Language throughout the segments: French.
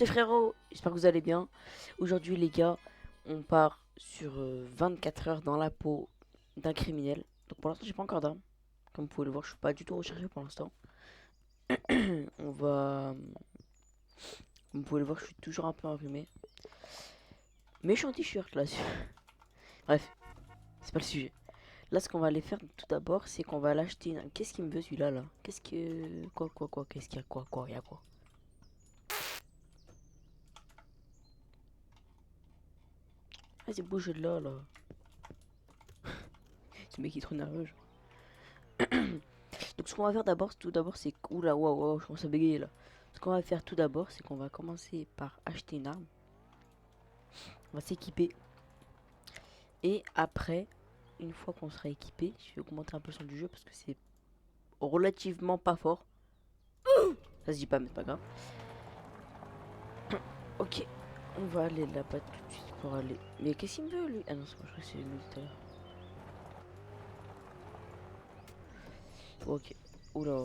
Les frérots, j'espère que vous allez bien. Aujourd'hui les gars, on part sur 24 heures dans la peau d'un criminel. Donc pour l'instant j'ai pas encore d'arme. Comme vous pouvez le voir, je suis pas du tout recherché pour l'instant. On va... Comme vous pouvez le voir, je suis toujours un peu enrhumé. Mais je suis en t-shirt là. Bref, c'est pas le sujet. Là ce qu'on va aller faire tout d'abord, c'est qu'on va l'acheter. Qu'est-ce qu'il me veut celui-là là? Qu'est-ce que... Quoi? Qu'est-ce qu'il y a quoi? Il y a quoi? Vas-y bouge de là. Ce mec il est trop nerveux. Donc ce qu'on va faire d'abord, tout d'abord, c'est... Oula, waouh, je commence à bégayer là. Ce qu'on va faire tout d'abord, c'est qu'on va commencer par acheter une arme. On va s'équiper. Et après, une fois qu'on sera équipé, je vais augmenter un peu le son du jeu parce que c'est relativement pas fort. Ça se dit pas, mais c'est pas grave. Ok, on va aller là-bas tout de suite pour aller... Mais qu'est-ce qu'il me veut lui? Ah non, c'est pas, je crois que c'est lui tout à l'heure. Ok, oula,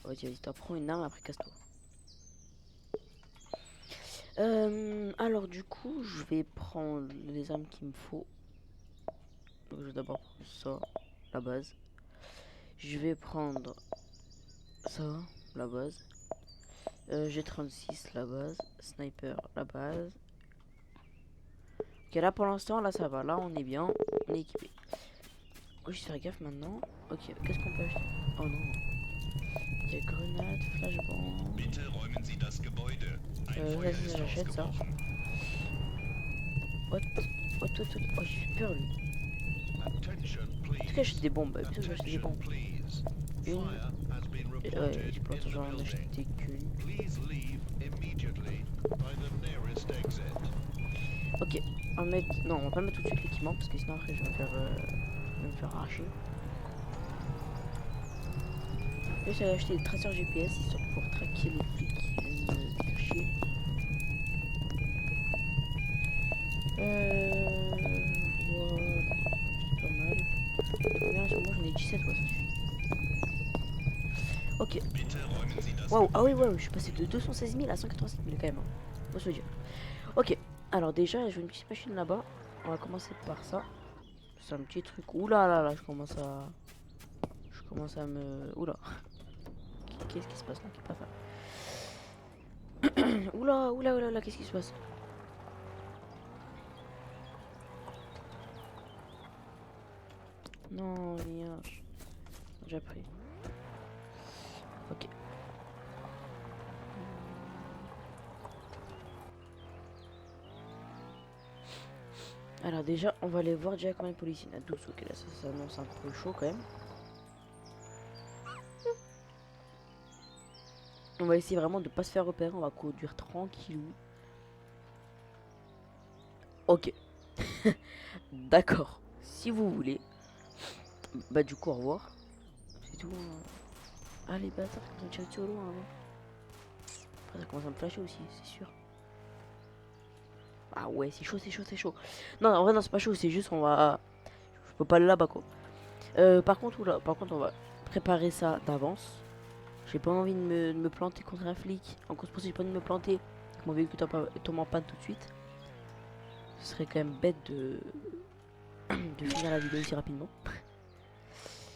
vas-y, t'en prends une arme, après casse-toi. Alors du coup, je vais prendre les armes qu'il me faut. Donc je vais d'abord prendre ça, la base. Je vais prendre ça, la base. G36, la base. Sniper, la base. Ok, là pour l'instant, là ça va. Là on est bien, on est équipé. Oh, je vais faire gaffe maintenant. Ok, qu'est-ce qu'on peut acheter? Oh non. Il y a grenade, flashbang. Vas-y, j'achète ça. What? What? Oh, j'ai peur lui. Est-ce que j'achète des bombes? Bien sûr que j'achète des bombes. Une. Ouais, je pense que j'en en acheter qu'une. Ok, on va mettre... Non, on va pas mettre tout de suite l'équipement parce que sinon après je vais me faire arracher. Je vais acheter des traceurs GPS histoire de pouvoir traquer les flics qui viennent me faire chier. Voilà, c'est pas mal. Combien sur moi j'en ai 17, ouais, ça suffit. Ok. Waouh, ah oui, ouais, je suis passé de 216 000 à 187 000 quand même. Hein. Faut se le dire. Ok, alors déjà, je veux une petite machine là-bas. On va commencer par ça. C'est un petit truc. Oula là là, je commence à. Je commence à me. Oula. Qu'est-ce qui se passe là? Qui pas ça? Oula, qu'est-ce qui se passe? Non, rien. J'ai pris. Ok. Alors déjà, on va aller voir déjà combien de policiers. Il y en a 12. Ok, là, ça s'annonce un peu chaud quand même. On va essayer vraiment de pas se faire repérer. On va conduire tranquillou. Ok. D'accord. Si vous voulez. Bah du coup, au revoir. C'est tout. Ah les bâtards, ils ont tiré dessus au loin avant. Après, ça commence à me flasher aussi, c'est sûr. Ah ouais, c'est chaud. Non, en vrai, non, c'est pas chaud, c'est juste on va... Je peux pas aller là-bas, quoi. Par contre, oula, par contre, on va préparer ça d'avance. J'ai pas envie de me planter contre un flic. En cause pour ça, j'ai pas envie de me planter. Que mon véhicule tombe en panne tout de suite. Ce serait quand même bête de finir la vidéo aussi rapidement.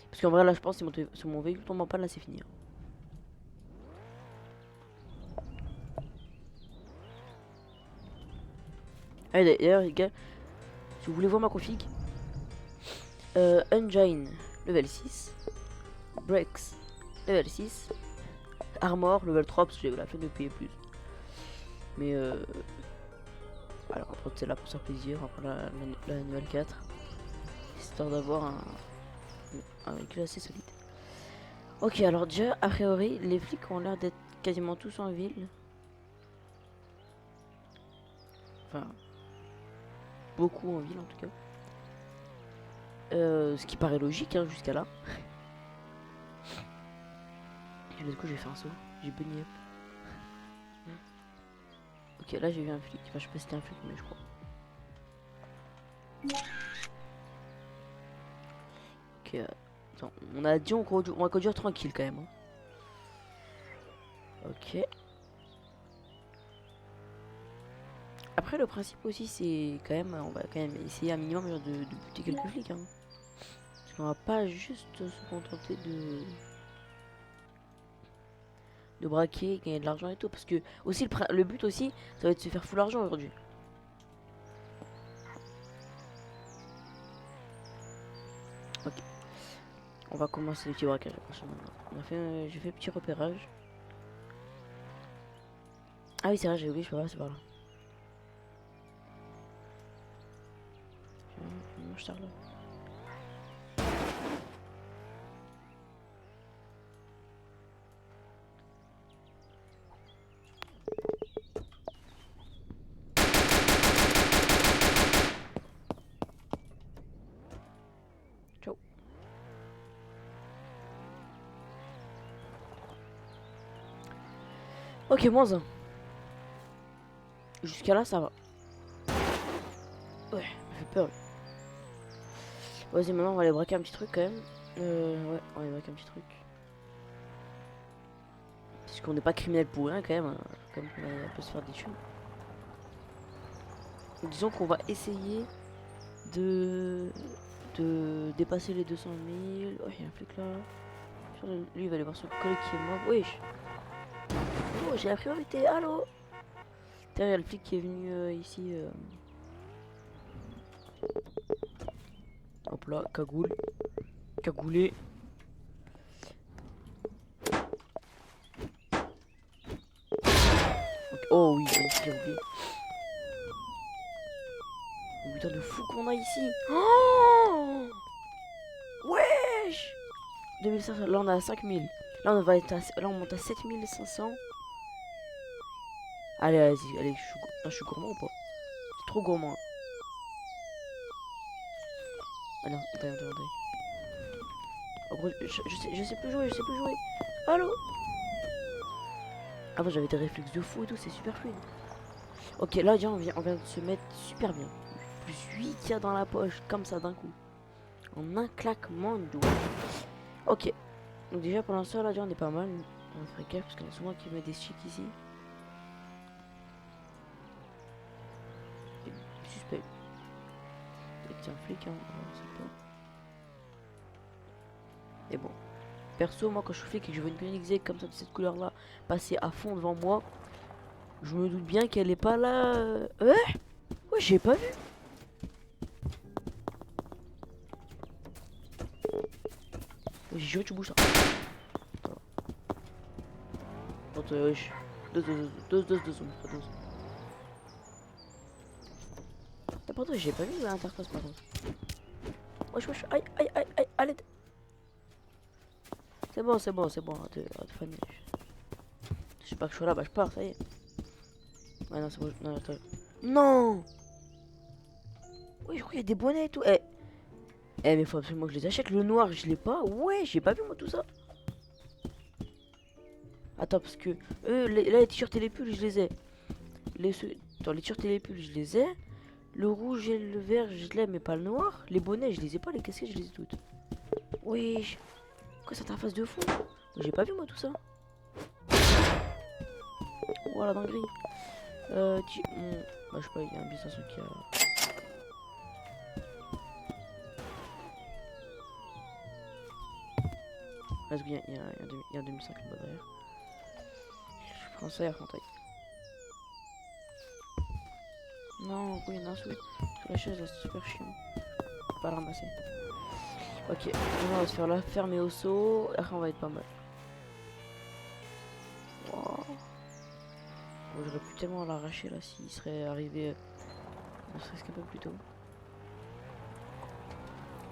Parce qu'en vrai, là, je pense que si mon véhicule tombe en panne, là, c'est fini. Hein. Allez, d'ailleurs, les gars, si vous voulez voir ma config, Engine, level 6. Breaks, level 6. Armor, level 3, parce que j'ai la flemme de payer plus. Mais alors, on va prendre celle-là pour faire plaisir. On va prendre la nouvelle 4. Histoire d'avoir un véhicule assez solide. Ok, alors déjà, a priori, les flics ont l'air d'être quasiment tous en ville. Enfin, beaucoup en ville en tout cas. Ce qui paraît logique hein, jusqu'à là. Et du coup, j'ai fait un saut. J'ai bunny up. Ok, là j'ai vu un flic. Enfin, je sais pas si c'était un flic, mais je crois. Ok, attends, on a dit on va conduire tranquille quand même. Hein. Ok. Après, le principe aussi, c'est quand même, on va quand même essayer un minimum genre, de buter quelques flics. Hein. Parce qu'on va pas juste se contenter de braquer, gagner de l'argent et tout. Parce que aussi le but aussi, ça va être de se faire full argent aujourd'hui. Ok. On va commencer les petits braquages. J'ai fait petit repérage. Ah oui, c'est vrai, j'ai oublié, je peux pas, c'est par là. Je tire là. Ciao. Ok, moins un. Jusqu'à là, ça va. Ouais, ça fait peur. Vas-y, maintenant, on va aller braquer un petit truc quand même. Ouais, on va aller braquer un petit truc. Parce qu'on n'est pas criminel pour rien quand même. Hein. Comme on peut se faire des thunes. Disons qu'on va essayer de dépasser les 200 000. Oh, il y a un flic là. Lui, il va aller voir son collègue qui est mort. Wesh. Oh, j'ai la priorité. Allô. Derrière, il y a le flic qui est venu ici. Hop là, cagoule. Cagoulé. Okay. Oh oui, j'ai oublié. Oh, putain de fou qu'on a ici. Oh wesh. 2500, là on a 5000. Là on va être là on monte à 7500. Allez, vas-y, allez, je suis gourmand ou pas? C'est trop gourmand. Ah non, attends. En gros, je sais plus jouer, je sais plus jouer. Allô. Avant j'avais des réflexes de fou et tout, c'est super fluide. Ok, là déjà on vient de se mettre super bien. Plus 8K dans la poche, comme ça d'un coup. En un claquement de doigts. Ok, donc déjà pour l'instant là déjà on est pas mal. On ferait gaffe parce qu'il y a souvent qui met des sticks ici. Et suspect. C'est un flic, hein, on sait pas. Et bon. Perso, moi quand je suis flic et que je vois une Koenigsegg comme ça de cette couleur là passer à fond devant moi, je me doute bien qu'elle est pas là. Ouais, j'ai pas vu. J'ai juré tu bouges ça. Attends, wesh. Deux. Et pourtant j'ai pas vu l'interface par contre. Wesh, aïe, allez. C'est bon, arrête de faner. Je sais pas que je suis là, bah je pars, ça y est. Ouais, non, c'est bon, non, attends. Non. Oui, je crois qu'il y a des bonnets et tout. Mais faut absolument que je les achète. Le noir, je l'ai pas. Ouais, j'ai pas vu moi tout ça. Attends, parce que là, les t-shirts et les pulls, je les ai. Attends, les t-shirts et les pulls, je les ai. Le rouge et le vert, je l'ai, mais pas le noir. Les bonnets, je les ai pas. Les casquettes, je les ai toutes. Oui. Quoi, cette interface de fou? J'ai pas vu moi tout ça. Voilà, dinguerie. Bah, je sais pas, il y a un business qui a. Parce qu'il y a un 2005 là-bas derrière. Je prends ça et taille. Non, oui, il y en a un sous la chaise là, c'est super chiant. Pas le ramasser. Ok, on va se faire la fermer au saut. Après, on va être pas mal. Wow. Bon, j'aurais pu tellement l'arracher là s'il serait arrivé. Ne serait-ce qu'un peu plus tôt.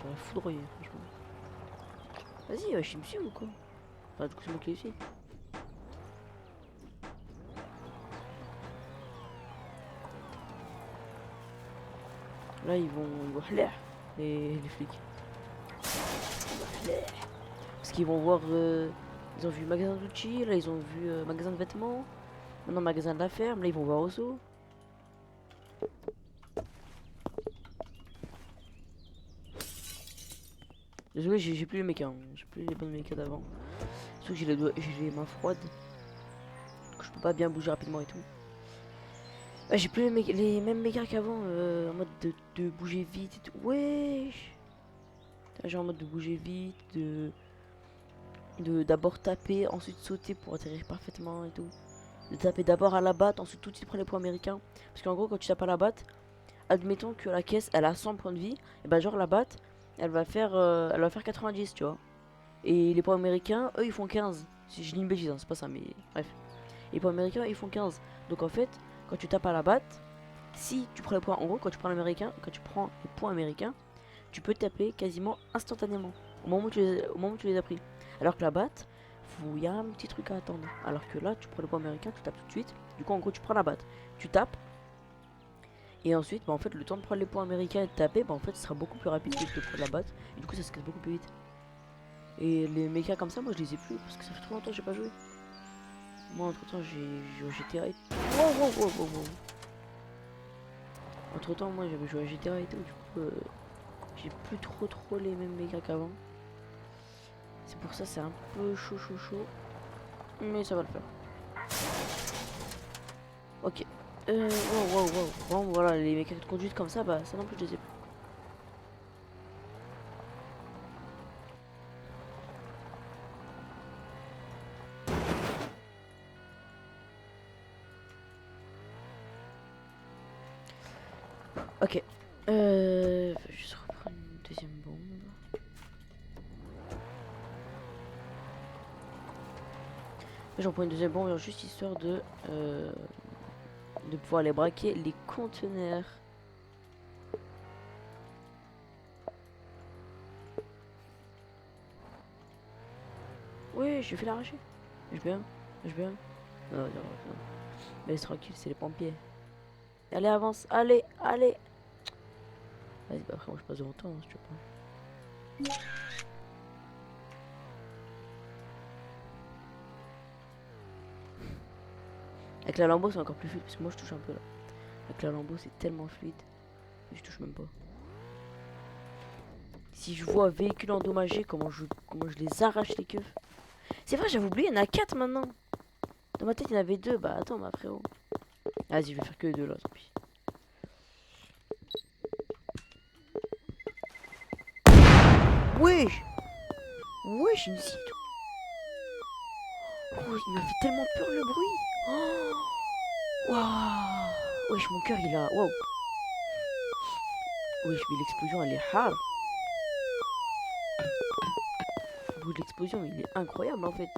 J'aurais foudroyé, franchement. Vas-y, je me suis ou quoi? Enfin, du coup, c'est moi qui l'ai fait. Là, ils vont les flics. Parce qu'ils vont voir. Ils ont vu magasin d'outils, là, ils ont vu magasin de vêtements. Maintenant, magasin de la ferme, là, ils vont voir au saut. Désolé, j'ai plus les mécas, hein. J'ai plus les bonnes mécas d'avant. Surtout que j'ai les mains froides. Donc je peux pas bien bouger rapidement et tout. Ouais, j'ai plus les mêmes mécas qu'avant, en mode de bouger vite et tout. Wesh. Genre en mode de bouger vite, de d'abord taper, ensuite sauter pour atterrir parfaitement et tout. De taper d'abord à la batte, ensuite tout de suite prendre les points américains. Parce qu'en gros, quand tu tapes à la batte, admettons que la caisse elle a 100 points de vie, et ben genre la batte elle va faire 90, tu vois. Et les points américains, eux ils font 15. Si je dis une bêtise, hein, c'est pas ça, mais bref. Et les points américains ils font 15. Donc en fait, quand tu tapes à la batte, si tu prends les points, en gros, quand tu prends l'américain, quand tu prends les points américains, tu peux taper quasiment instantanément au moment où tu les as pris. Alors que la batte, il y a un petit truc à attendre. Alors que là, tu prends le poids américain, tu tapes tout de suite. Du coup, en gros, tu prends la batte, tu tapes. Et ensuite, bah, en fait, le temps de prendre les points américains et de taper, bah, en fait, ce sera beaucoup plus rapide que de prendre la batte. Et du coup, ça se casse beaucoup plus vite. Et les mechas comme ça, moi, je les ai plus parce que ça fait trop longtemps que j'ai pas joué. Moi, entre temps, j'ai joué à GTA et... Wow, wow, wow, wow, wow. Entre temps, moi, j'avais joué à GTA et tout. Du coup, j'ai plus trop les mêmes mechas qu'avant. C'est pour ça, c'est un peu chaud. Mais ça va le faire. Ok. Wow. Bon, voilà, les mécaniques de conduite comme ça, bah ça non plus je les ai plus. Ok. Je vais juste reprendre une deuxième bombe. J'en prends une deuxième bombe juste histoire de pouvoir aller braquer les conteneurs. Oui, je vais l'arracher. Je vais. Non. Mais laisse tranquille, c'est les pompiers. Allez, avance. Allez. Vas-y, bah après, moi je passe devant toi, hein, si tu veux pas. Avec la lambeau, c'est encore plus fluide parce que moi je touche un peu là. Avec la lambeau, c'est tellement fluide. Je touche même pas. Si je vois un véhicule endommagé, comment je les arrache les keufs. C'est vrai, j'avais oublié, il y en a 4 maintenant. Dans ma tête, il y en avait 2. Bah attends, ma frérot. Vas-y, je vais faire que 2 là, tant pis. Wesh. Wesh, une scie. Oh, il m'a fait tellement peur le bruit. Oh. Waouh. Wesh, mon cœur, il a... Waouh. Wesh, mais l'explosion, elle est hard. Le bruit de l'explosion, il est incroyable en fait.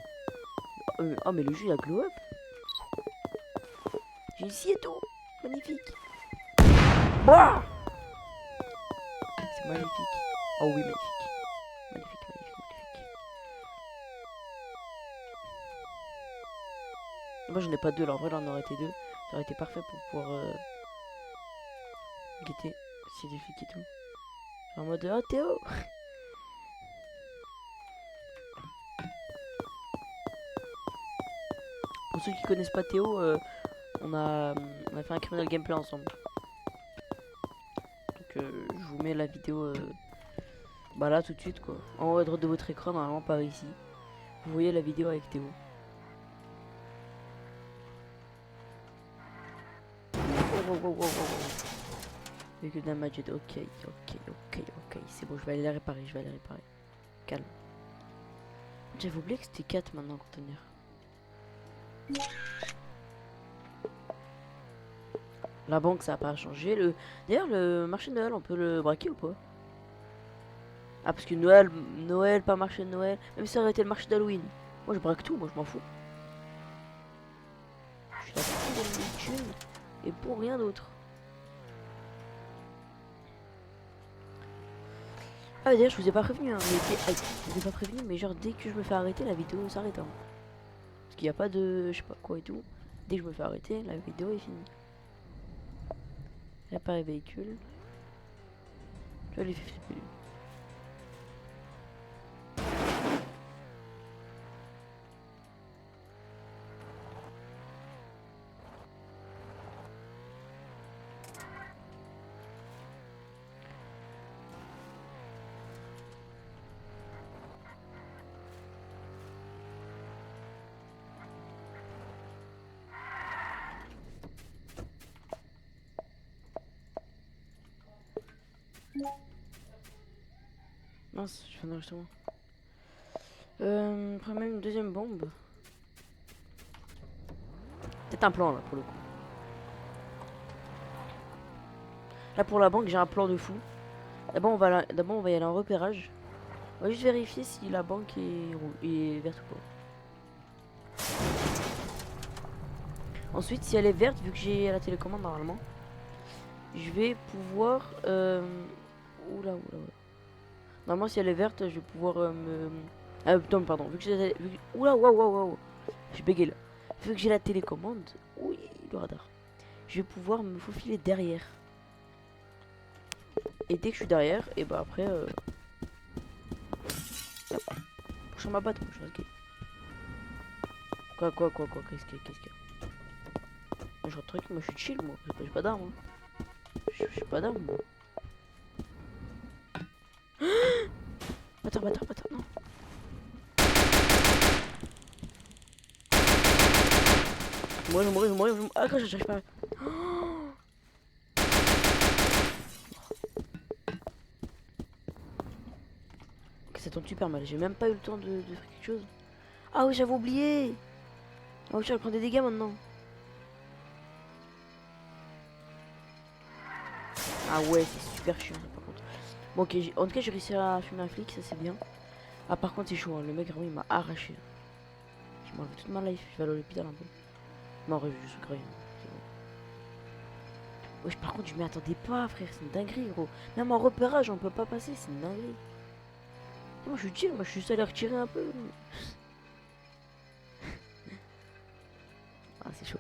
Oh, mais le jeu, il a glow up. J'ai une scie et tout. Magnifique. Waouh. C'est magnifique. Oh oui, magnifique. Magnifique. Moi, je n'ai pas 2 là. En vrai, là, on aurait été 2. Ça aurait été parfait pour pouvoir guetter s'il y a des flics et tout. En mode, oh Théo. Pour ceux qui connaissent pas Théo, on a fait un criminal gameplay ensemble. Donc, je vous mets la vidéo bah là tout de suite quoi. En haut à droite de votre écran, normalement par ici. Vous voyez la vidéo avec Théo. Wow. Véhicule damage, ok. C'est bon, je vais aller la réparer, Calme. J'avais oublié que c'était 4 maintenant, conteneur. La banque, ça a pas changé. D'ailleurs, le marché de Noël, on peut le braquer ou pas? Ah, parce que Noël, pas marché de Noël. Même si ça aurait été le marché d'Halloween. Moi, je braque tout, moi, je m'en fous. Je suis là pour gagner une thune et pour rien d'autre. Ah, d'ailleurs, je vous ai pas prévenu, hein, je vous ai pas prévenu, mais genre, dès que je me fais arrêter, la vidéo s'arrête. Hein. Parce qu'il n'y a pas de. Je sais pas quoi et tout. Dès que je me fais arrêter, la vidéo est finie. Réparer véhicule. Tu vois, les plus. Mince, je fais un enregistrement. Prends même une deuxième bombe. Peut-être un plan là pour le coup. Là pour la banque j'ai un plan de fou. D'abord on va y aller en repérage. On va juste vérifier si la banque est verte ou pas. Ensuite si elle est verte, vu que j'ai la télécommande normalement, je vais pouvoir... Oula. Normalement si elle est verte, je vais pouvoir me... Ah putain pardon, vu que j'ai... Oula, waouh. Je bégaye là. Vu que j'ai la télécommande... Oui, le radar. Je vais pouvoir me faufiler derrière. Et dès que je suis derrière, et bah après... Prochain ma batte, moi je reste gay. Quoi, qu'est-ce qu'il y a? Moi je rentre tranquille, moi je suis chill, moi. J'ai pas d'armes. Hein. J'ai pas d'armes, moi. Bâtard, non. Je vais mourir. Ah, quand j'arrive pas. Ok, ça tombe super mal. J'ai même pas eu le temps de faire quelque chose. Ah oui, j'avais oublié. Ah oui, je vais prendre des dégâts maintenant. Ah ouais, c'est super chiant ça par contre. Bon, ok, en tout cas, j'ai réussi à fumer un flic, ça c'est bien. Ah, par contre, c'est chaud, hein. Le mec vraiment il m'a arraché. Il m'a enlevé toute ma life. Je vais aller à l'hôpital un peu. Non, je suis grave. C'est bon. Wesh, par contre, je m'y attendais pas, frère. C'est une dinguerie, gros. Même en repérage, on peut pas passer. C'est une dinguerie. Moi, je suis chill. Moi, je suis juste allé retirer un peu. Ah, c'est chaud.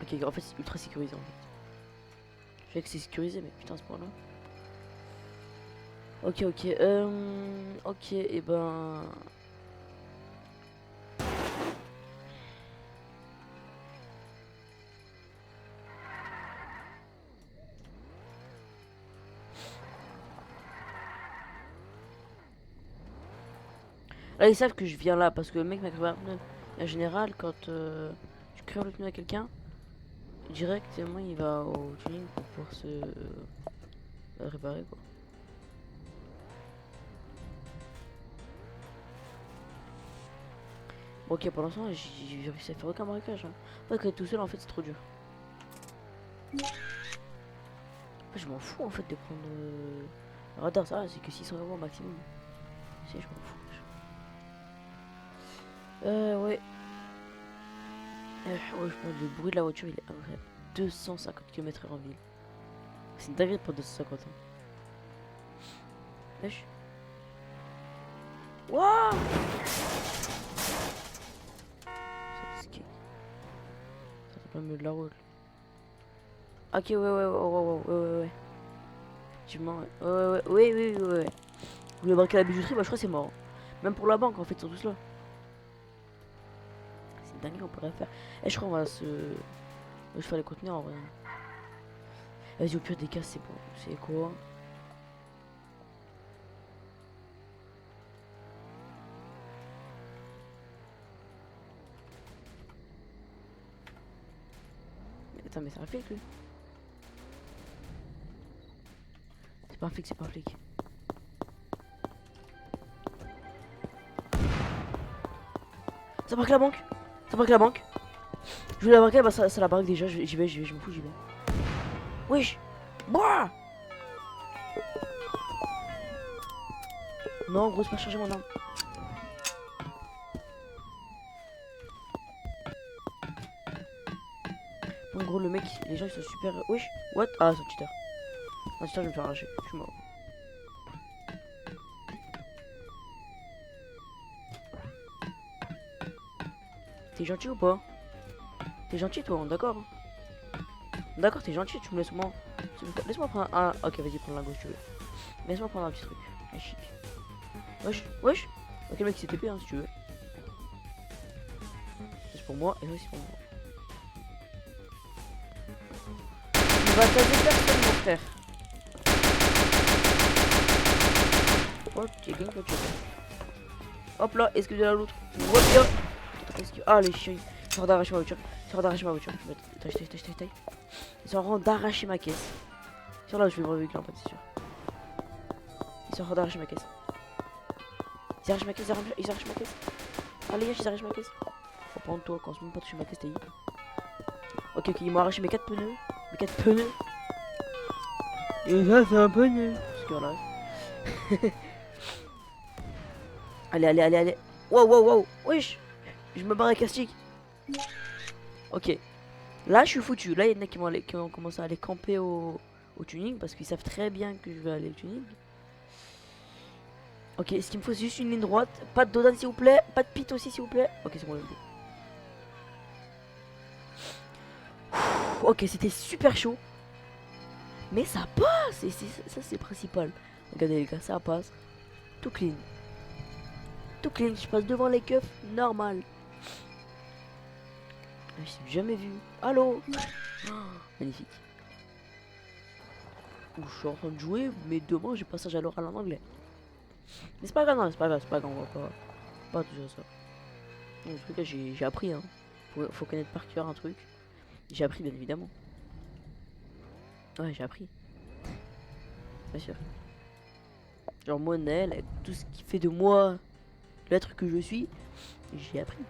Ok, en fait, c'est ultra sécurisé en fait. Je sais que c'est sécurisé, mais putain, ce point-là. Ok, ok, et ben. Là, ils savent que je viens là parce que le mec m'a créé un pneu. En général, quand tu crées le pneu à quelqu'un, directement il va au tuning pour pouvoir se réparer quoi. Bon, ok, pour l'instant, j'ai réussi à faire aucun braquage. Hein. Parce que tout seul, en fait, c'est trop dur. Je m'en fous en fait de prendre le radar, ça c'est que 600 € maximum. Si, je m'en fous. Ouais. Ouais, je pense le bruit de la voiture il est incroyable. 250 km/h en ville. C'est une dinguerie pour 250 ans. Wesh. Wouah! Ça tape pas mieux de la route. Ok, ouais. Effectivement, ouais. Oui. Vous voulez braquer la bijouterie, bah je crois que c'est mort. Même pour la banque en fait, ils sont tous là. C'est une dinguerie, on peut rien faire. Et je crois qu'on va se... Je vais les contenir en vrai. Vas-y, au pire des cas, c'est bon. C'est quoi? Attends, mais c'est un flic lui. C'est pas un flic, Ça braque la banque. Je voulais la braquer, bah ça la braque déjà. J'y vais, je m'en fous, j'y vais. Wesh! Boah! Non, gros, c'est pas chargé mon arme. En gros, le mec, les gens ils sont super. Wesh! What? Ah, c'est un cheater. Un cheater, je vais me faire arracher. Je suis mort. T'es gentil ou pas? T'es gentil toi, d'accord? D'accord, t'es gentil, tu me laisses moi. Laisse-moi prendre un. Ok, vas-y, prends la gauche, tu veux. Laisse-moi prendre un petit truc. Ah, chic. Wesh. Ok, le mec, c'est TP, hein, si tu veux. C'est pour moi, et ça, c'est pour moi. Tu vas taser personne, mon frère. Ok, gang, ok. Hop là, excusez la l'autre. Ah, les chiens. Ils sont en train d'arracher ma voiture. Ils sont en train d'arracher ma caisse. Sur là, je vais me réveiller en fait, c'est sûr. Ils sont en train d'arracher ma caisse. Ils arrachent ma caisse, ils arrachent ma caisse. Ah les gars, ils arrachent ma caisse. Oh, par contre, toi, quand on se met pas toucher ma caisse, t'as dit. Ok, ok, ils m'ont arraché mes 4 pneus. Mes 4 pneus. Et ça, c'est un pneu. Parce que voilà. Allez, allez, allez, allez. Wow, wow, wow. Wesh. Je me barre avec Castic. Ok. Là, je suis foutu. Là, il y en a qui vont commencer à aller camper au tuning. Parce qu'ils savent très bien que je vais aller au tuning. Ok, ce qu'il me faut, c'est juste une ligne droite. Pas de Dodan, s'il vous plaît. Pas de Pit aussi, s'il vous plaît. Ok, c'est bon, le ok, c'était super chaud. Mais ça passe. Et ça, c'est le principal. Regardez, les gars, ça passe. Tout clean. Tout clean. Je passe devant les keufs. Normal. Je suis jamais vu. Allô. Oh, magnifique. Ouh, je suis en train de jouer, mais demain j'ai passage à l'oral en anglais. Mais c'est pas grave, non, c'est pas grave, on va pas toucher à ça. En tout cas, j'ai appris, hein. Faut connaître par cœur un truc. J'ai appris, bien évidemment. Ouais, j'ai appris. Bien sûr. Genre, moi, Naël, avec tout ce qui fait de moi l'être que je suis, j'ai appris.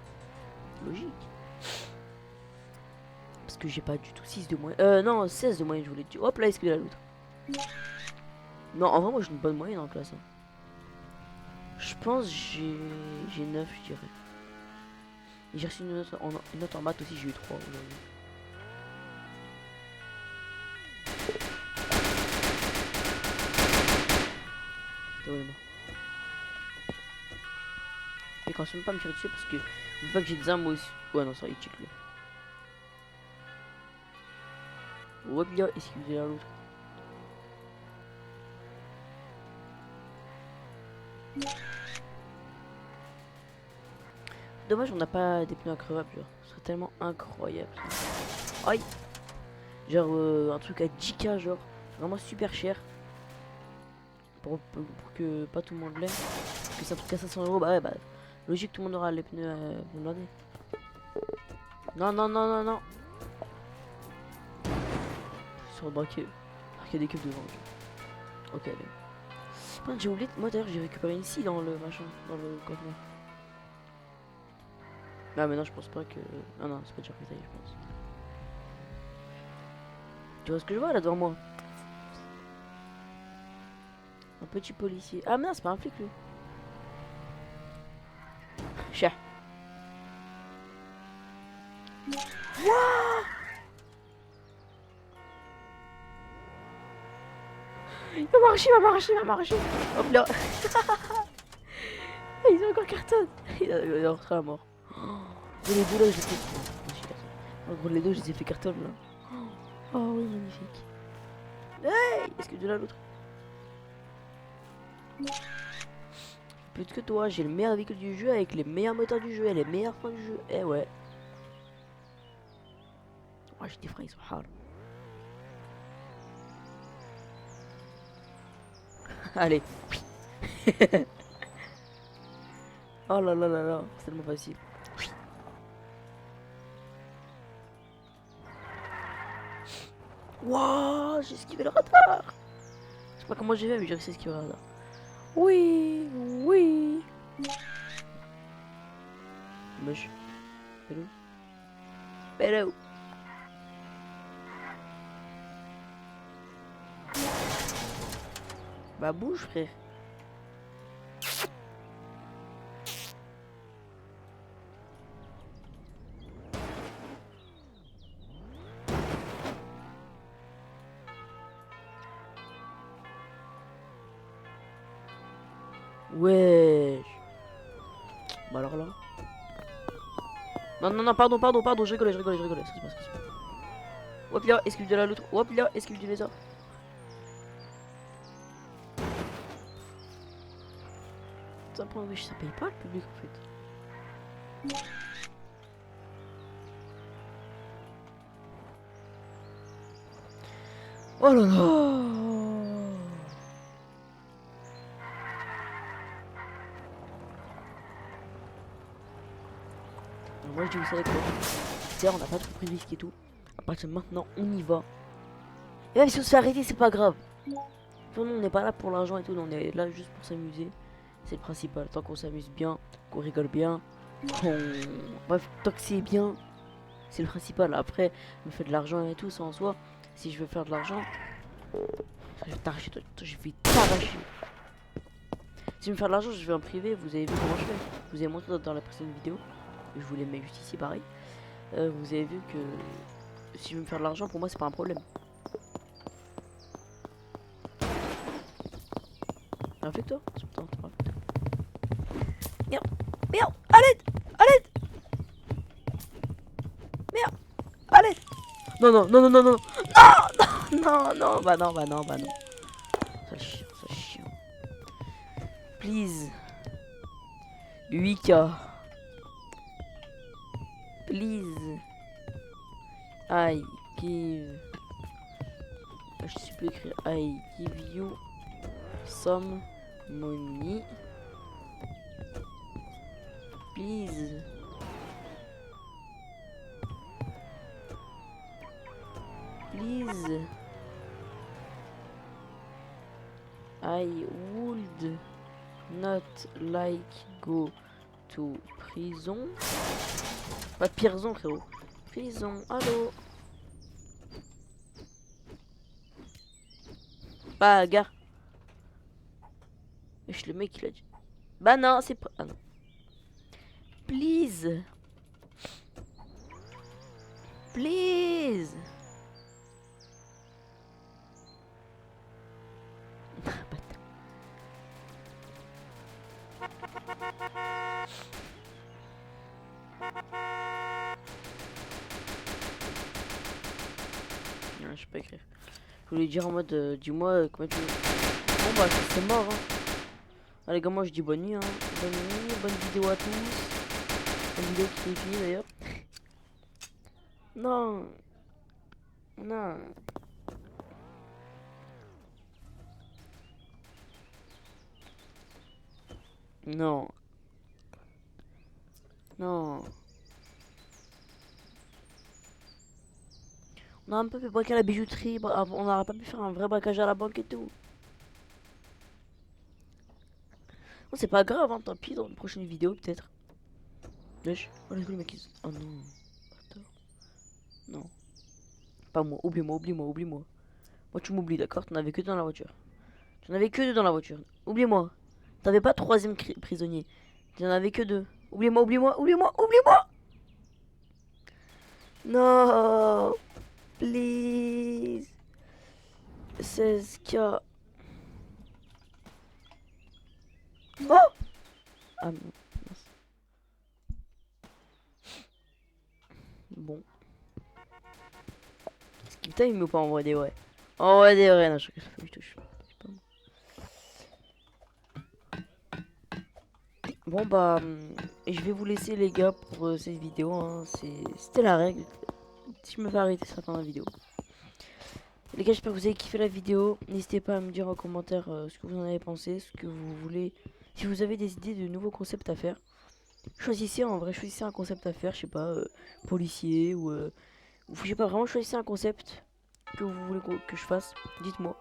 Logique. Parce que j'ai pas du tout 6 de moyenne. Non, 16 de moyenne, je voulais dire. Hop là, est-ce que la l'autre. Non, en vrai, moi, j'ai une bonne moyenne en classe. Hein. Je pense j'ai 9, je dirais. Et j'ai reçu une note en maths aussi, j'ai eu 3 aujourd'hui. Et quand même pas me tirer dessus parce que je veux pas que j'ai des armes aussi. Ouais, non, ça, il check lui. Ouais, bien, excusez la l'autre. Dommage, on n'a pas des pneus increvables, genre. Ce serait tellement incroyable. Aïe! Genre, un truc à 10K, genre. Vraiment super cher. Pour que pas tout le monde l'ait. Parce que c'est un truc à 500 euros, bah ouais, bah. Logique, tout le monde aura les pneus blindés. Non, non, non, non, non. Sur le braquet. Alors qu'il y a des cubes devant. Ok, allez. J'ai oublié. Moi d'ailleurs, j'ai récupéré une scie dans le machin. Dans le conteneur. Ah, mais non, je pense pas que. Ah non, c'est pas déjà fait ça, je pense. Tu vois ce que je vois là devant moi? Un petit policier. Ah, mais non, c'est pas un flic lui. Chat. Il va marcher, il va marcher, il va marcher. Hop là. Ils ont encore carton. Il est rentré à mort. Et les deux là, je les ai fait. En gros, les deux, je les ai fait carton là. Oh oui, magnifique. Hey, est-ce que de là l'autre? Plus que toi, j'ai le meilleur véhicule du jeu avec les meilleurs moteurs du jeu et les meilleurs fins du jeu. Eh ouais. Oh, j'ai des freins, ils sont hard. Allez. Oh là là là là, c'est tellement facile. Wouah, j'ai esquivé le radar. Je sais pas comment j'ai fait, mais j'ai réussi à esquiver le radar. Oui, oui. Moche. Hello. Hello. Bah bouge, frère. Wesh. Bah alors là. Non, non, non, pardon, pardon, pardon, je rigolais, je rigolais, je rigolais. Ça se passe, ça se passe. Hop là, esquive de la l'autre. Hop là, esquive du lézard. Ça prend, wesh, ça paye pas le public en fait. Oh là là. Moi je dis vous savez quoi. C'est on n'a pas trop pris de risque et tout. À partir de maintenant on y va. Et même si on se fait arrêter, c'est pas grave. Enfin, nous, on n'est pas là pour l'argent et tout, on est là juste pour s'amuser. C'est le principal. Tant qu'on s'amuse bien, qu'on rigole bien, qu'on... Bref, tant que c'est bien, c'est le principal. Après, me fait de l'argent et tout, ça en soi. Si je veux faire de l'argent, je vais t'arracher, je vais t'arracher. Si je veux faire de l'argent, je vais en privé. Vous avez vu comment je fais. Je vous ai montré dans la précédente vidéo. Je vous les mets juste ici, pareil. Vous avez vu que si je veux me faire de l'argent, pour moi, c'est pas un problème. Réfléchis-toi. Merde, merde, allez, allez, merde, allez. Non, non, non, non, non, non, non, non, bah non, bah non, bah non. Ça chiant, ça chiant. Please. 8K. Please. I give. Je sais plus écrire. I give you some money. Please. Please. I would not like go to prison. Pas de prison, frérot. Prison, allô. Bah, gare. Wesh, le mec, il a dit. Bah non, c'est pas... Ah non. Please. Please. Non, je sais pas écrire. Je voulais dire en mode, dis-moi comment tu... Bon bah c'est mort hein. Allez gars, moi je dis bonne nuit hein. Bonne nuit, bonne vidéo à tous. Bonne vidéo qui est finie d'ailleurs. Non. Non. Non. Non. On a un peu fait braquer à la bijouterie, on n'aurait pas pu faire un vrai braquage à la banque et tout. Non, c'est pas grave, hein, tant pis, dans une prochaine vidéo peut-être. Wesh, oh les gars, le mec ils... Oh non, bâtard. Non. Pas moi, oublie-moi, oublie-moi, oublie-moi. Moi tu m'oublies, d'accord? T'en avais que deux dans la voiture. Tu en avais que deux dans la voiture. Oublie-moi. T'avais pas troisième prisonnier. Tu en avais que deux. Oublie-moi, oublie-moi, oublie-moi, oublie-moi. Non. Please. 16K. Oh. Ah non. Bon. Est-ce qu'il time ou pas en vrai des vrais? En vrai des vrais, non, je sais pas, je Bon bah, je vais vous laisser les gars pour cette vidéo, hein. C'était la règle. Si je me fais arrêter, ça sera dans la vidéo. Les gars, j'espère que vous avez kiffé la vidéo. N'hésitez pas à me dire en commentaire ce que vous en avez pensé, ce que vous voulez. Si vous avez des idées de nouveaux concepts à faire, choisissez en vrai, choisissez un concept à faire, je sais pas, policier ou je sais pas, vraiment choisissez un concept que vous voulez que je fasse, dites-moi.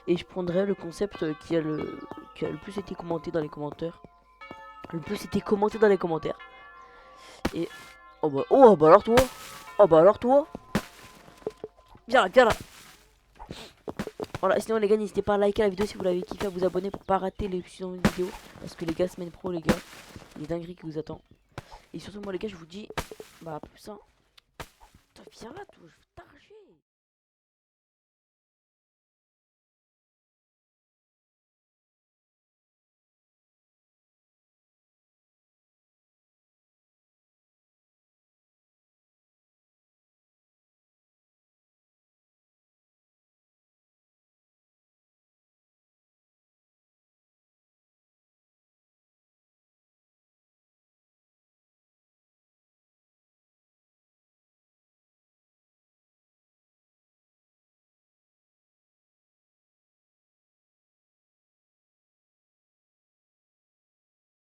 Et je prendrai le concept qui a le plus été commenté dans les commentaires. Le plus été commenté dans les commentaires. Et oh bah alors toi. Oh bah alors toi. Viens là, viens là. Voilà, sinon les gars, n'hésitez pas à liker la vidéo si vous l'avez kiffé, à vous abonner pour pas rater les suivantes vidéos. Parce que les gars, semaine pro les gars, il y a dinguerie qui vous attend. Et surtout moi les gars, je vous dis, bah à plus hein. Putain, viens là toi, je vais t'arracher.